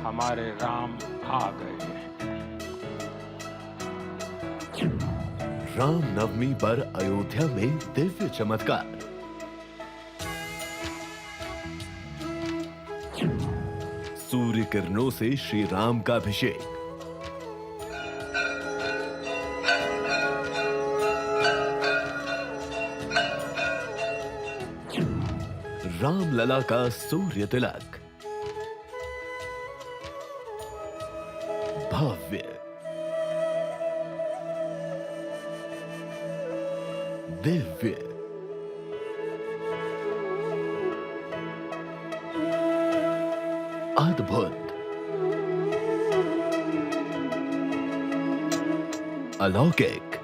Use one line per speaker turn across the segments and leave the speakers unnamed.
हमारे राम आ गए।
राम नवमी पर अयोध्या में दिव्य चमत्कार। सूर्य किरणों से श्री राम का अभिषेक। राम लला का सूर्य तिलक। भव्य, दिव्य, अद्भुत, अलौकिक,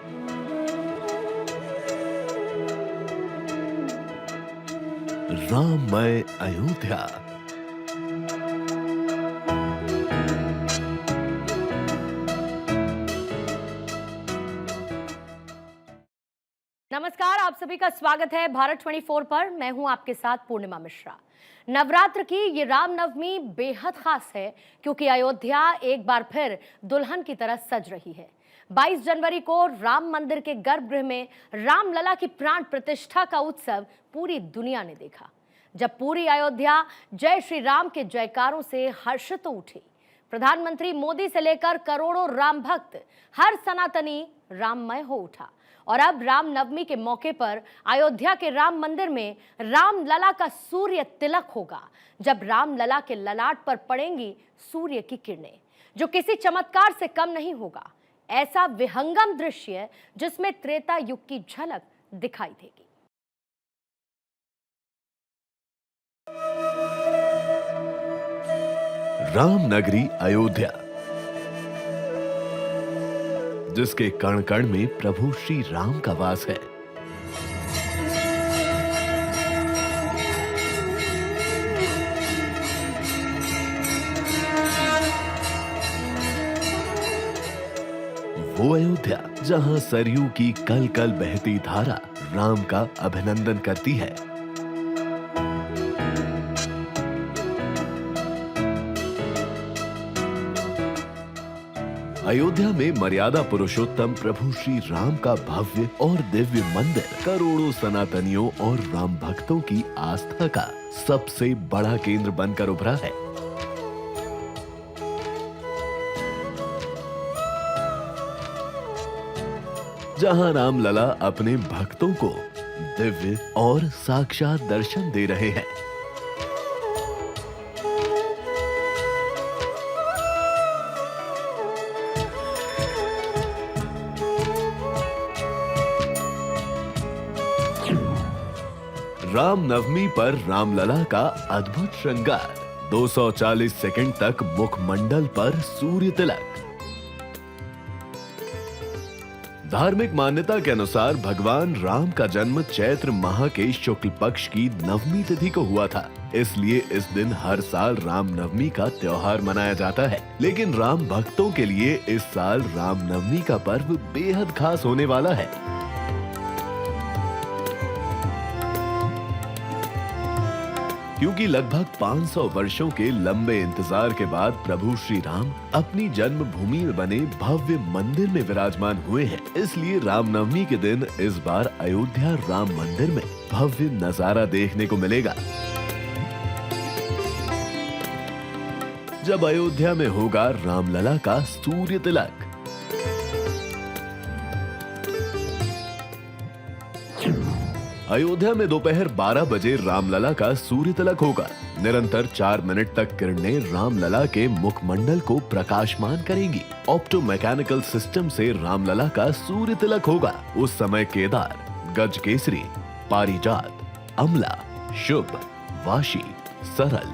राममय अयोध्या।
नमस्कार, आप सभी का स्वागत है भारत 24 पर। मैं हूं आपके साथ पूर्णिमा मिश्रा। नवरात्र की ये रामनवमी बेहद खास है क्योंकि अयोध्या एक बार फिर दुल्हन की तरह सज रही है। 22 जनवरी को राम मंदिर के गर्भगृह में रामलला की प्राण प्रतिष्ठा का उत्सव पूरी दुनिया ने देखा, जब पूरी अयोध्या जय श्री राम के जयकारों से हर्षित उठी। प्रधानमंत्री मोदी से लेकर करोड़ों राम भक्त, हर सनातनी राममय हो उठा। और अब रामनवमी के मौके पर अयोध्या के राम मंदिर में रामलला का सूर्य तिलक होगा, जब रामलला के ललाट पर पड़ेंगी सूर्य की किरणें, जो किसी चमत्कार से कम नहीं होगा। ऐसा विहंगम दृश्य जिसमें त्रेता युग की झलक दिखाई देगी।
रामनगरी अयोध्या, जिसके कण कण में प्रभु श्री राम का वास है। वो अयोध्या जहां सरयू की कल कल बहती धारा राम का अभिनंदन करती है। अयोध्या में मर्यादा पुरुषोत्तम प्रभु श्री राम का भव्य और दिव्य मंदिर करोड़ों सनातनियों और राम भक्तों की आस्था का सबसे बड़ा केंद्र बनकर उभरा है। जहां रामलला अपने भक्तों को दिव्य और साक्षात दर्शन दे रहे हैं। रामनवमी पर रामलला का अद्भुत श्रृंगार। 240 सेकंड तक मुखमंडल पर सूर्य तिलक। धार्मिक मान्यता के अनुसार भगवान राम का जन्म चैत्र माह के शुक्ल पक्ष की नवमी तिथि को हुआ था, इसलिए इस दिन हर साल रामनवमी का त्योहार मनाया जाता है। लेकिन राम भक्तों के लिए इस साल रामनवमी का पर्व बेहद खास होने वाला है। क्योंकि लगभग 500 वर्षों के लंबे इंतजार के बाद प्रभु श्री राम अपनी जन्मभूमि में बने भव्य मंदिर में विराजमान हुए हैं। इसलिए रामनवमी के दिन इस बार अयोध्या राम मंदिर में भव्य नजारा देखने को मिलेगा। जब अयोध्या में होगा रामलला का सूर्य तिलक। अयोध्या में दोपहर 12 बजे रामलला का सूर्य तिलक होगा। निरंतर 4 मिनट तक किरणें रामलला के मुखमंडल को प्रकाशमान करेंगी। ऑप्टोमैकेनिकल सिस्टम से रामलला का सूर्य तिलक होगा। उस समय केदार, गजकेसरी, पारिजात, अमला, शुभ, वाशी, सरल,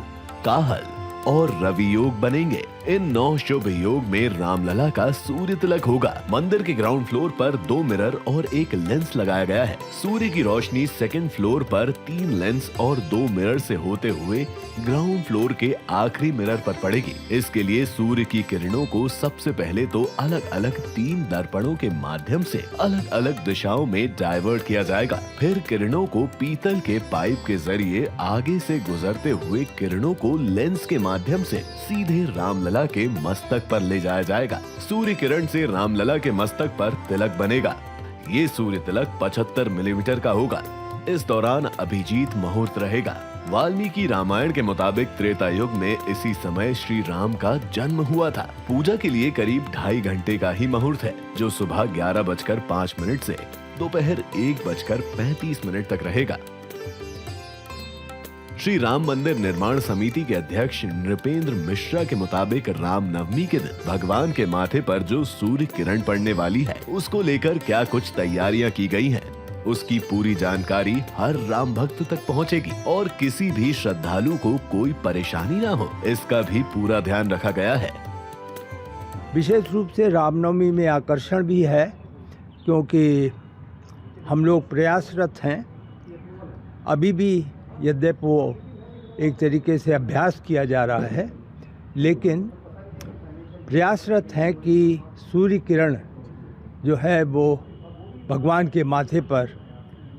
काहल और रवि योग बनेंगे। इन 9 शुभ योग में रामलला का सूर्य तिलक होगा। मंदिर के ग्राउंड फ्लोर पर 2 मिरर और 1 लेंस लगाया गया है। सूर्य की रोशनी सेकंड फ्लोर पर 3 लेंस और 2 मिरर से होते हुए ग्राउंड फ्लोर के आखिरी मिरर पर पड़ेगी। इसके लिए सूर्य की किरणों को सबसे पहले तो अलग अलग 3 दर्पणों के माध्यम से अलग अलग दिशाओं में डाइवर्ट किया जाएगा। फिर किरणों को पीतल के पाइप के जरिए आगे से गुजरते हुए किरणों को लेंस के माध्यम से सीधे रामलला के मस्तक पर ले जाया जाएगा। सूर्य किरण से रामलला के मस्तक पर तिलक बनेगा। ये सूर्य तिलक 75 मिलीमीटर का होगा। इस दौरान अभिजीत मुहूर्त रहेगा। वाल्मीकि रामायण के मुताबिक त्रेता युग में इसी समय श्री राम का जन्म हुआ था। पूजा के लिए करीब 2.5 घंटे का ही मुहूर्त है, जो सुबह 11:05 से दोपहर 1:35 तक रहेगा। श्री राम मंदिर निर्माण समिति के अध्यक्ष नृपेंद्र मिश्रा के मुताबिक रामनवमी के दिन भगवान के माथे पर जो सूर्य किरण पड़ने वाली है, उसको लेकर क्या कुछ तैयारियां की गई हैं, उसकी पूरी जानकारी हर राम भक्त तक पहुंचेगी और किसी भी श्रद्धालु को कोई परेशानी ना हो, इसका भी पूरा ध्यान रखा गया है।
विशेष रूप से रामनवमी में आकर्षण भी है, क्योंकि हम लोग प्रयासरत हैं। अभी भी यद्यपि वो एक तरीके से अभ्यास किया जा रहा है, लेकिन प्रयासरत हैं कि सूर्य किरण जो है वो भगवान के माथे पर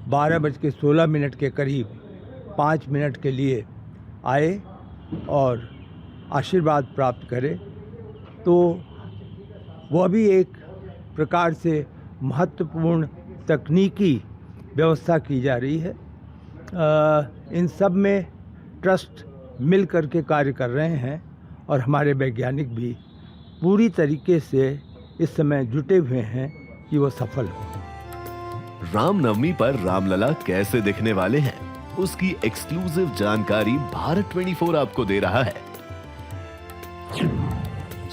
12:16 के करीब 5 मिनट के लिए आए और आशीर्वाद प्राप्त करे। तो वह भी एक प्रकार से महत्वपूर्ण तकनीकी व्यवस्था की जा रही है। इन सब में ट्रस्ट मिल कर के कार्य कर रहे हैं और हमारे वैज्ञानिक भी पूरी तरीके से इस समय जुटे हुए हैं कि वो सफल हो।
रामनवमी पर रामलला कैसे दिखने वाले हैं, उसकी एक्सक्लूसिव जानकारी भारत 24 आपको दे रहा है।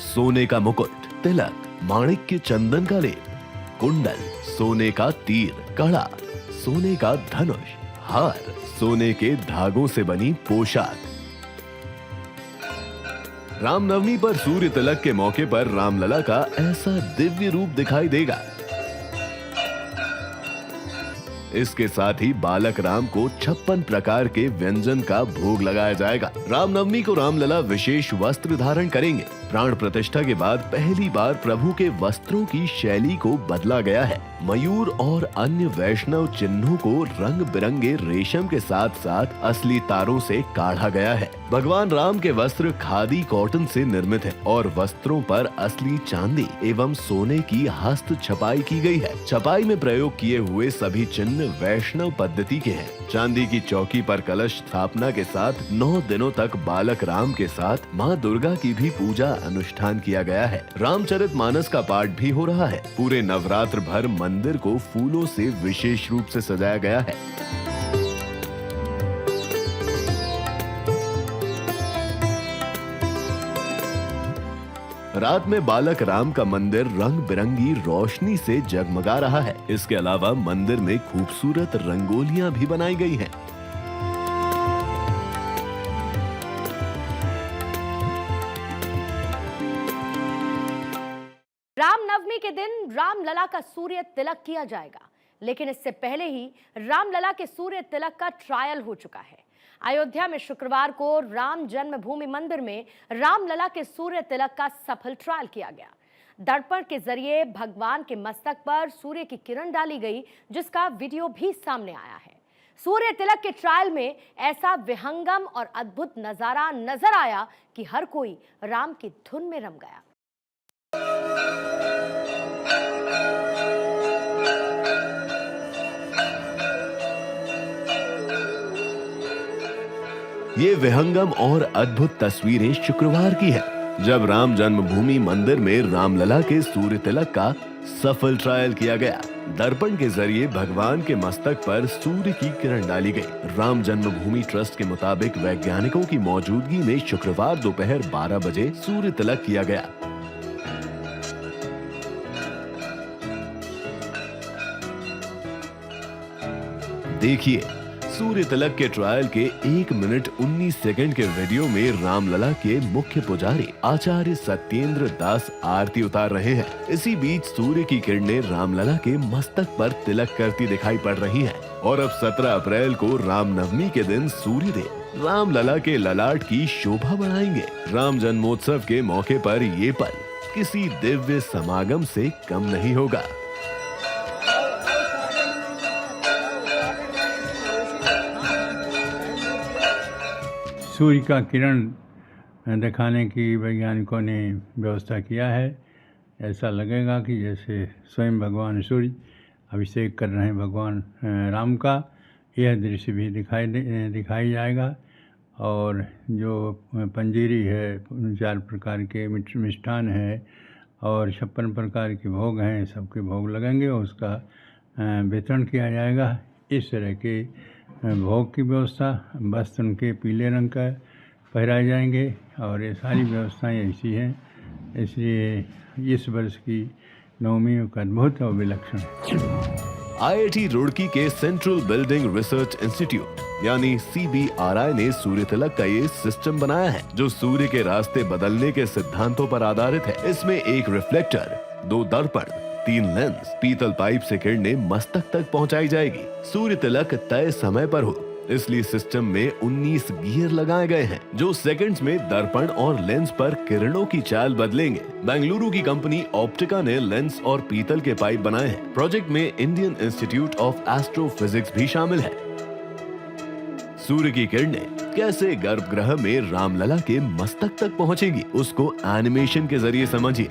सोने का मुकुट, तिलक, माणिक्य चंदन का लेप, कुंडल, सोने का तीर, कड़ा, सोने का धनुष, हार, सोने के धागों से बनी पोशाक। रामनवमी पर सूर्य तिलक के मौके पर रामलला का ऐसा दिव्य रूप दिखाई देगा। इसके साथ ही बालक राम को 56 प्रकार के व्यंजन का भोग लगाया जाएगा। रामनवमी को रामलला विशेष वस्त्र धारण करेंगे। प्राण प्रतिष्ठा के बाद पहली बार प्रभु के वस्त्रों की शैली को बदला गया है। मयूर और अन्य वैष्णव चिन्हों को रंग बिरंगे रेशम के साथ साथ असली तारों से काढ़ा गया है। भगवान राम के वस्त्र खादी कॉटन से निर्मित है और वस्त्रों पर असली चांदी एवं सोने की हस्त छपाई की गई है। छपाई में प्रयोग किए हुए सभी चिन्ह वैष्णव पद्धति के हैं। चांदी की चौकी पर कलश स्थापना के साथ 9 दिनों तक बालक राम के साथ माँ दुर्गा की भी पूजा अनुष्ठान किया गया है। रामचरितमानस का पाठ भी हो रहा है। पूरे नवरात्र भर मंदिर को फूलों से विशेष रूप से सजाया गया है। रात में बालक राम का मंदिर रंग बिरंगी रोशनी से जगमगा रहा है। इसके अलावा मंदिर में खूबसूरत रंगोलियां भी बनाई गई हैं।
रामनवमी के दिन रामलला का सूर्य तिलक किया जाएगा, लेकिन इससे पहले ही रामलला के सूर्य तिलक का ट्रायल हो चुका है। अयोध्या में शुक्रवार को राम जन्मभूमि मंदिर में रामलला के सूर्य तिलक का सफल ट्रायल किया गया। दर्पण के जरिए भगवान के मस्तक पर सूर्य की किरण डाली गई, जिसका वीडियो भी सामने आया है। सूर्य तिलक के ट्रायल में ऐसा विहंगम और अद्भुत नजारा नजर आया कि हर कोई राम की धुन में रम गया।
ये विहंगम और अद्भुत तस्वीरें शुक्रवार की है, जब राम जन्मभूमि मंदिर में रामलला के सूर्य तिलक का सफल ट्रायल किया गया। दर्पण के जरिए भगवान के मस्तक पर सूर्य की किरण डाली गई। राम जन्मभूमि ट्रस्ट के मुताबिक वैज्ञानिकों की मौजूदगी में शुक्रवार दोपहर 12 बजे सूर्य तिलक किया गया। देखिए, सूर्य तिलक के ट्रायल के 1 मिनट 19 सेकंड के वीडियो में रामलला के मुख्य पुजारी आचार्य सत्येंद्र दास आरती उतार रहे हैं। इसी बीच सूर्य की किरणें रामलला के मस्तक पर तिलक करती दिखाई पड़ रही हैं। और अब 17 अप्रैल को रामनवमी के दिन सूर्यदेव रामलला के ललाट की शोभा बढ़ाएंगे। राम जन्मोत्सव के मौके पर ये पल किसी दिव्य समागम से कम नहीं होगा।
सूर्य का किरण दिखाने की वैज्ञानिकों ने व्यवस्था किया है। ऐसा लगेगा कि जैसे स्वयं भगवान सूर्य अभिषेक कर रहे हैं भगवान राम का। यह दृश्य भी दिखाई जाएगा। और जो पंजीरी है, 4 प्रकार के मिष्ठान है और 56 प्रकार के भोग हैं, सबके भोग लगेंगे और उसका वितरण किया जाएगा। इस तरह के भोग की व्यवस्था, वस्त्र उनके पीले रंग का पहराए जाएंगे और ये सारी व्यवस्थाएं ऐसी हैं। इसलिए इस वर्ष की नवमी का अद्भुत और विलक्षण है।
आईआईटी रुड़की के सेंट्रल बिल्डिंग रिसर्च इंस्टीट्यूट यानी CBRI ने सूर्य तिलक का ये सिस्टम बनाया है जो सूर्य के रास्ते बदलने के सिद्धांतों पर आधारित है। इसमें एक रिफ्लेक्टर, 2 दर्पण, 3 लेंस, पीतल पाइप से किरणें मस्तक तक पहुंचाई जाएगी। सूर्य तिलक तय समय पर हो, इसलिए सिस्टम में 19 गियर लगाए गए हैं जो सेकंड्स में दर्पण और लेंस पर किरणों की चाल बदलेंगे। बेंगलुरु की कंपनी ऑप्टिका ने लेंस और पीतल के पाइप बनाए हैं। प्रोजेक्ट में इंडियन इंस्टीट्यूट ऑफ एस्ट्रोफिजिक्स भी शामिल है। सूर्य की किरणें कैसे गर्भगृह में रामलला के मस्तक तक पहुंचेगी, उसको एनिमेशन के जरिए समझिए।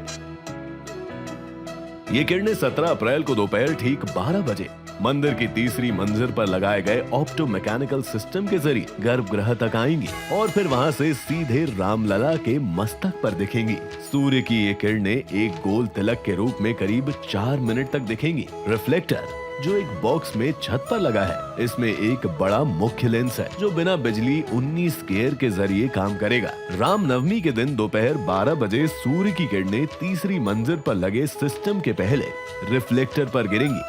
ये किरणें 17 अप्रैल को दोपहर ठीक 12 बजे मंदिर की तीसरी मंजिल पर लगाए गए ऑप्टो मैकेनिकल सिस्टम के जरिए गर्भगृह तक आएंगी और फिर वहां से सीधे रामलला के मस्तक पर दिखेंगी। सूर्य की ये किरणें एक गोल तिलक के रूप में करीब 4 मिनट तक दिखेंगी। रिफ्लेक्टर जो एक बॉक्स में छत पर लगा है, इसमें एक बड़ा मुख्य लेंस है जो बिना बिजली 19 गियर के जरिए काम करेगा। रामनवमी के दिन दोपहर 12 बजे सूर्य की किरणें तीसरी मंजिल पर लगे सिस्टम के पहले रिफ्लेक्टर पर गिरेंगी।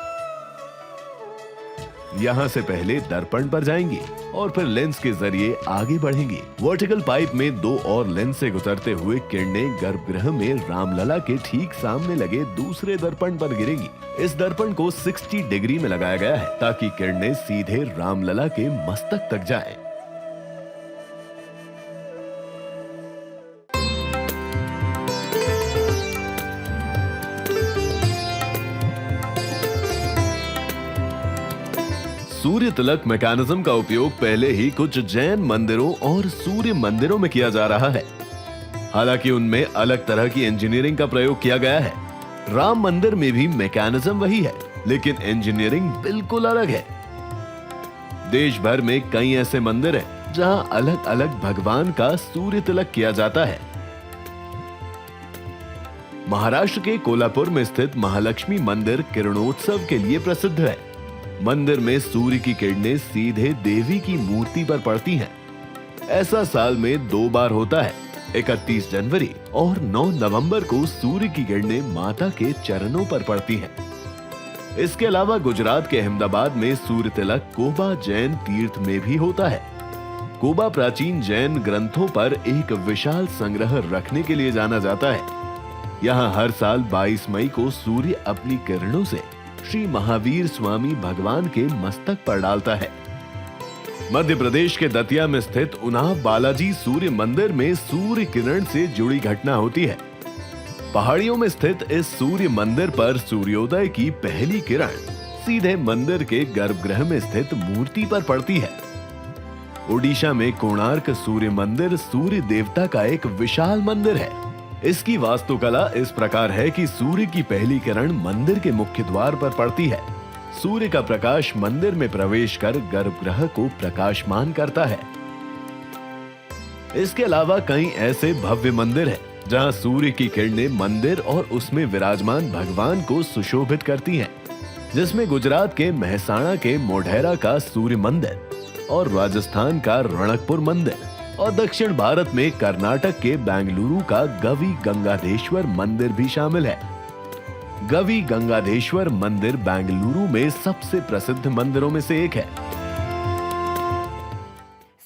यहाँ से पहले दर्पण पर जाएंगी और फिर लेंस के जरिए आगे बढ़ेंगी। वर्टिकल पाइप में 2 और लेंस से गुजरते हुए किरणें गर्भगृह में रामलला के ठीक सामने लगे दूसरे दर्पण पर गिरेंगी। इस दर्पण को 60 डिग्री में लगाया गया है ताकि किरणें सीधे रामलला के मस्तक तक जाएं। सूर्य तिलक मैकेनिज्म का उपयोग पहले ही कुछ जैन मंदिरों और सूर्य मंदिरों में किया जा रहा है। हालांकि उनमें अलग तरह की इंजीनियरिंग का प्रयोग किया गया है। राम मंदिर में भी मैकेनिज्म वही है, लेकिन इंजीनियरिंग बिल्कुल अलग है। देश भर में कई ऐसे मंदिर हैं जहां अलग अलग भगवान का सूर्य तिलक किया जाता है। महाराष्ट्र के कोल्हापुर में स्थित महालक्ष्मी मंदिर किरणोत्सव के लिए प्रसिद्ध है। मंदिर में सूर्य की किरणें सीधे देवी की मूर्ति पर पड़ती हैं। ऐसा साल में 2 बार होता है, 31 जनवरी और 9 नवंबर को सूर्य की किरणें माता के चरणों पर पड़ती हैं। इसके अलावा गुजरात के अहमदाबाद में सूर्य तिलक कोबा जैन तीर्थ में भी होता है। कोबा प्राचीन जैन ग्रंथों पर एक विशाल संग्रह रखने के लिए जाना जाता है। यहाँ हर साल 22 मई को सूर्य अपनी किरणों से श्री महावीर स्वामी भगवान के मस्तक पर डालता है। मध्य प्रदेश के दतिया में स्थित उनाव बालाजी सूर्य मंदिर में सूर्य किरण से जुड़ी घटना होती है। पहाड़ियों में स्थित इस सूर्य मंदिर पर सूर्योदय की पहली किरण सीधे मंदिर के गर्भगृह में स्थित मूर्ति पर पड़ती है। ओडिशा में कोणार्क सूर्य मंदिर सूर्य देवता का एक विशाल मंदिर है। इसकी वास्तुकला इस प्रकार है कि सूर्य की पहली किरण मंदिर के मुख्य द्वार पर पड़ती है। सूर्य का प्रकाश मंदिर में प्रवेश कर गर्भगृह को प्रकाशमान करता है। इसके अलावा कई ऐसे भव्य मंदिर हैं जहां सूर्य की किरणें मंदिर और उसमें विराजमान भगवान को सुशोभित करती हैं, जिसमें गुजरात के मेहसाणा के मोढेरा का सूर्य मंदिर और राजस्थान का रणकपुर मंदिर और दक्षिण भारत में कर्नाटक के बेंगलुरु का गवी गंगाधेश्वर मंदिर भी शामिल है। गवी गंगाधेश्वर मंदिर बेंगलुरु में सबसे प्रसिद्ध मंदिरों में से एक है।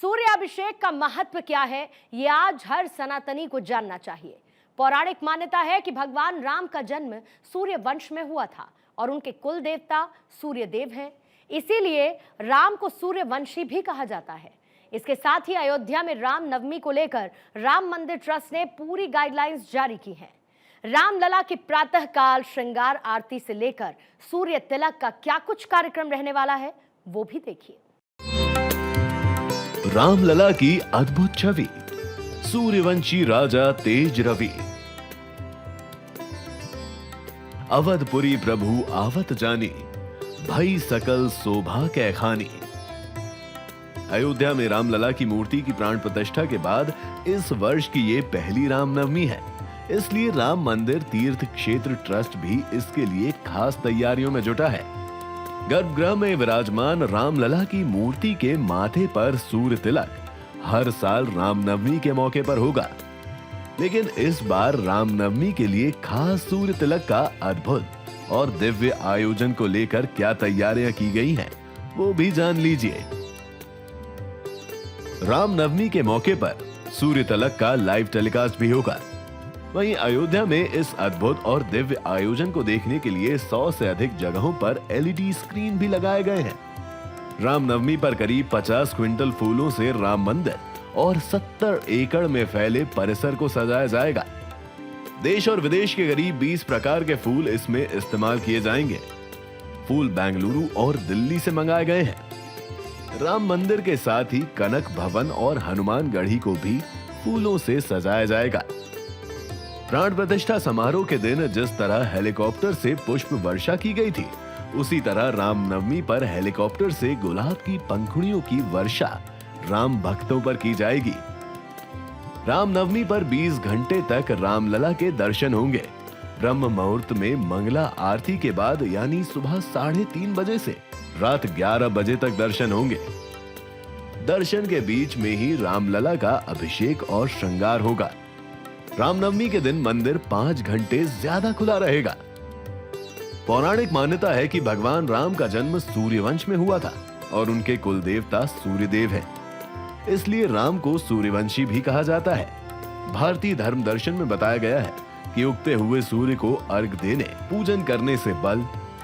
सूर्याभिषेक का महत्व क्या है, ये आज हर सनातनी को जानना चाहिए। पौराणिक मान्यता है कि भगवान राम का जन्म सूर्य वंश में हुआ था और उनके कुल देवता सूर्य देव हैं। इसीलिए राम को सूर्यवंशी भी कहा जाता है। इसके साथ ही अयोध्या में राम नवमी को लेकर राम मंदिर ट्रस्ट ने पूरी गाइडलाइंस जारी की हैं। रामलला की प्रातः काल श्रृंगार आरती से लेकर सूर्य तिलक का क्या कुछ कार्यक्रम रहने वाला है, वो भी देखिए।
रामलला की अद्भुत छवि। सूर्यवंशी राजा तेज रवि। अवधपुरी प्रभु आवत जानी, भई सकल शोभा कै खानी। अयोध्या में रामलला की मूर्ति की प्राण प्रतिष्ठा के बाद इस वर्ष की ये पहली रामनवमी है, इसलिए राम मंदिर तीर्थ क्षेत्र ट्रस्ट भी इसके लिए खास तैयारियों में जुटा है। गर्भगृह में विराजमान रामलला की मूर्ति के माथे पर सूर्य तिलक हर साल रामनवमी के मौके पर होगा, लेकिन इस बार रामनवमी के लिए खास सूर्य तिलक का अद्भुत और दिव्य आयोजन को लेकर क्या तैयारियां की गई हैं, वो भी जान लीजिए। रामनवमी के मौके पर सूर्य तिलक का लाइव टेलीकास्ट भी होगा। वहीं अयोध्या में इस अद्भुत और दिव्य आयोजन को देखने के लिए 100 से अधिक जगहों पर LED स्क्रीन भी लगाए गए हैं। रामनवमी पर करीब 50 क्विंटल फूलों से राम मंदिर और 70 एकड़ में फैले परिसर को सजाया जाएगा। देश और विदेश के करीब 20 प्रकार के फूल इसमें इस्तेमाल किए जाएंगे। फूल बेंगलुरु और दिल्ली से मंगाए गए हैं। राम मंदिर के साथ ही कनक भवन और हनुमान गढ़ी को भी फूलों से सजाया जाएगा। प्राण प्रतिष्ठा समारोह के दिन जिस तरह हेलीकॉप्टर से पुष्प वर्षा की गई थी, उसी तरह रामनवमी पर हेलीकॉप्टर से गुलाब की पंखुड़ियों की वर्षा राम भक्तों पर की जाएगी। रामनवमी पर 20 घंटे तक रामलला के दर्शन होंगे। ब्रह्म मुहूर्त में मंगला आरती के बाद यानी सुबह 3:30 बजे से रात 11 बजे तक दर्शन होंगे। दर्शन के बीच में ही रामलला का अभिषेक और श्रृंगार होगा। रामनवमी के दिन मंदिर 5 घंटे ज्यादा खुला रहेगा। पौराणिक मान्यता है कि भगवान राम का जन्म सूर्यवंश में हुआ था और उनके कुल देवता सूर्यदेव हैं। इसलिए राम को सूर्यवंशी भी कहा जाता है। भारतीय धर्म दर्शन में बताया गया है कि उगते हुए सूर्य को अर्घ देने, पूजन करने से बल,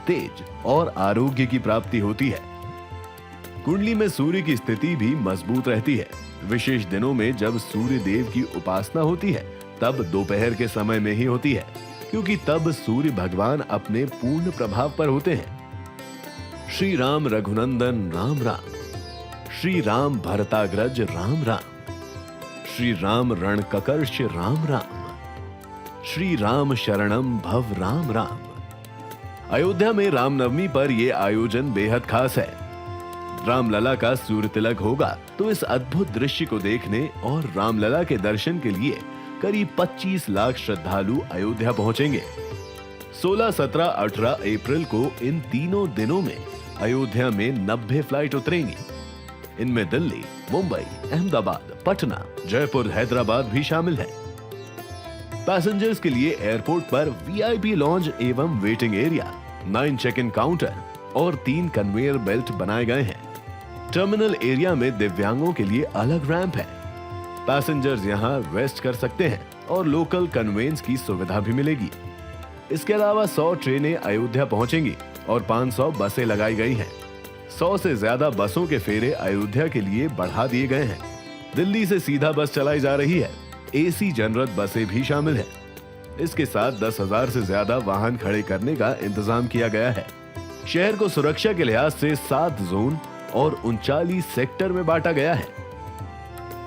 तेज और आरोग्य की प्राप्ति होती है। कुंडली में सूर्य की स्थिति भी मजबूत रहती है। विशेष दिनों में जब सूर्य देव की उपासना होती है तब दोपहर के समय में ही होती है, क्योंकि तब सूर्य भगवान अपने पूर्ण प्रभाव पर होते हैं। श्री राम रघुनंदन राम राम, श्री राम भरताग्रज राम राम, श्री राम रणककर्ष राम राम, श्री राम शरणम भव राम राम। अयोध्या में रामनवमी पर यह आयोजन बेहद खास है। रामलला का सूर्य तिलक होगा तो इस अद्भुत दृश्य को देखने और रामलला के दर्शन के लिए करीब 25 लाख श्रद्धालु अयोध्या पहुंचेंगे। 16, 17, 18 अप्रैल को इन तीनों दिनों में अयोध्या में 90 फ्लाइट उतरेंगी। इनमें दिल्ली, मुंबई, अहमदाबाद, पटना, जयपुर, हैदराबाद भी शामिल है। पैसेंजर्स के लिए एयरपोर्ट पर VIP लॉन्ज एवं waiting area, 9 check in counter और 3 कन्वेयर बेल्ट बनाए गए हैं। टर्मिनल एरिया में दिव्यांगों के लिए अलग रैंप है। पैसेंजर्स यहां रेस्ट कर सकते हैं और लोकल कन्वेंस की सुविधा भी मिलेगी। इसके अलावा 100 ट्रेनें अयोध्या पहुंचेंगी और 500 बसें लगाई गई हैं। 100 से ज्यादा बसों के फेरे अयोध्या के लिए बढ़ा दिए गए हैं। दिल्ली से सीधा बस चलाई जा रही है। AC जनरल बसें भी शामिल हैं। इसके साथ 10,000 से ज्यादा वाहन खड़े करने का इंतजाम किया गया है। शहर को सुरक्षा के लिहाज से 7 जोन और 39 सेक्टर में बांटा गया है।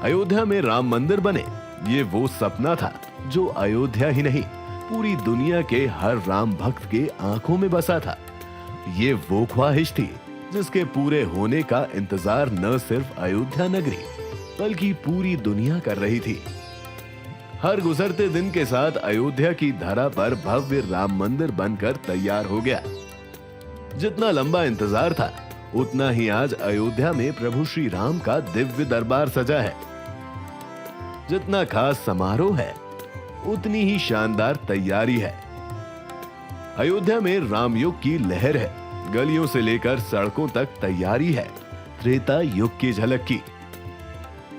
अयोध्या में राम मंदिर बने, ये वो सपना था जो अयोध्या ही नहीं पूरी दुनिया के हर राम भक्त के आंखों में बसा था। ये वो ख्वाहिश थी जिसके पूरे होने का इंतजार न सिर्फ अयोध्या नगरी बल्कि पूरी दुनिया कर रही थी। हर गुजरते दिन के साथ अयोध्या की धरा पर भव्य राम मंदिर बनकर तैयार हो गया। जितना लंबा इंतजार था उतना ही आज अयोध्या में प्रभु श्री राम का दिव्य दरबार सजा है। जितना खास समारोह है उतनी ही शानदार तैयारी है। अयोध्या में राम युग की लहर है। गलियों से लेकर सड़कों तक तैयारी है त्रेता युग की झलक की।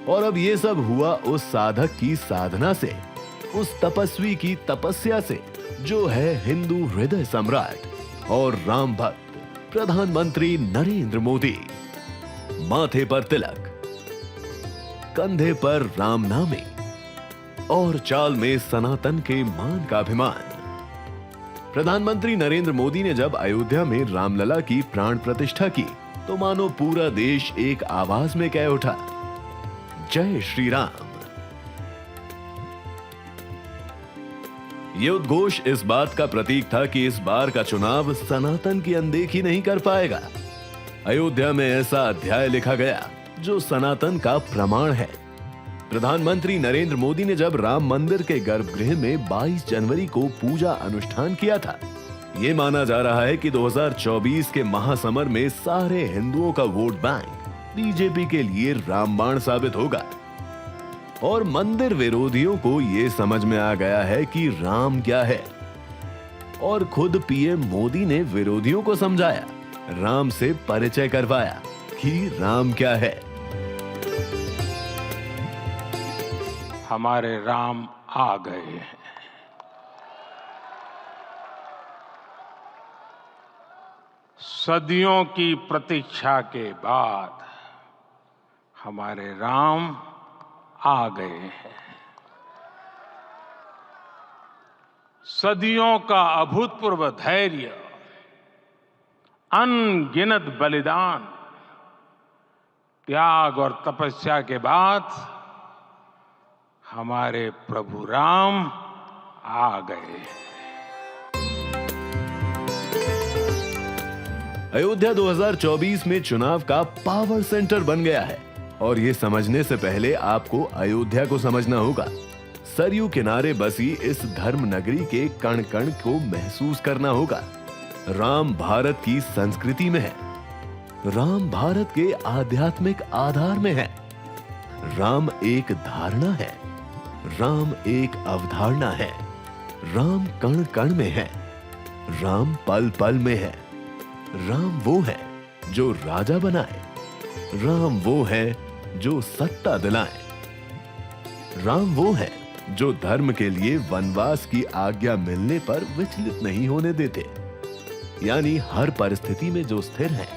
और अब ये सब हुआ उस साधक की साधना से, उस तपस्वी की तपस्या से जो है हिंदू हृदय सम्राट और राम भक्त प्रधानमंत्री नरेंद्र मोदी। माथे पर तिलक, कंधे पर राम नामे और चाल में सनातन के मान का अभिमान। प्रधानमंत्री नरेंद्र मोदी ने जब अयोध्या में रामलला की प्राण प्रतिष्ठा की तो मानो पूरा देश एक आवाज में कह उठा, जय श्री राम। ये उद्घोष इस बात का प्रतीक था कि इस बार का चुनाव सनातन की अनदेखी नहीं कर पाएगा। अयोध्या में ऐसा अध्याय लिखा गया जो सनातन का प्रमाण है। प्रधानमंत्री नरेंद्र मोदी ने जब राम मंदिर के गर्भगृह में 22 जनवरी को पूजा अनुष्ठान किया था, ये माना जा रहा है कि 2024 के महासमर में सारे हिंदुओं का वोट बैंक बीजेपी के लिए रामबाण साबित होगा। और मंदिर विरोधियों को ये समझ में आ गया है कि राम क्या है। और खुद पीएम मोदी ने विरोधियों को समझाया, राम से परिचय करवाया कि राम क्या है।
हमारे राम आ गए हैं। सदियों की प्रतीक्षा के बाद हमारे राम आ गए हैं। सदियों का अभूतपूर्व धैर्य, अनगिनत बलिदान, त्याग और तपस्या के बाद हमारे प्रभु राम आ गए।
अयोध्या 2024 में चुनाव का पावर सेंटर बन गया है और ये समझने से पहले आपको अयोध्या को समझना होगा। सरयू किनारे बसी इस धर्म नगरी के कण कण को महसूस करना होगा। राम भारत की संस्कृति में है, राम भारत के आध्यात्मिक आधार में है, राम एक धारणा है, राम एक अवधारणा है, राम कण कण में है, राम पल पल में है। राम वो है जो राजा बनाए, राम वो है जो सत्ता दिलाए, राम वो है जो धर्म के लिए वनवास की आज्ञा मिलने पर विचलित नहीं होने देते। यानी हर परिस्थिति में जो स्थिर है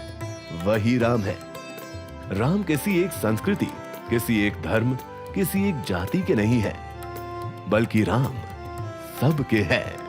वही राम है। राम किसी एक संस्कृति, किसी एक धर्म, किसी एक जाति के नहीं है, बल्कि राम सबके है।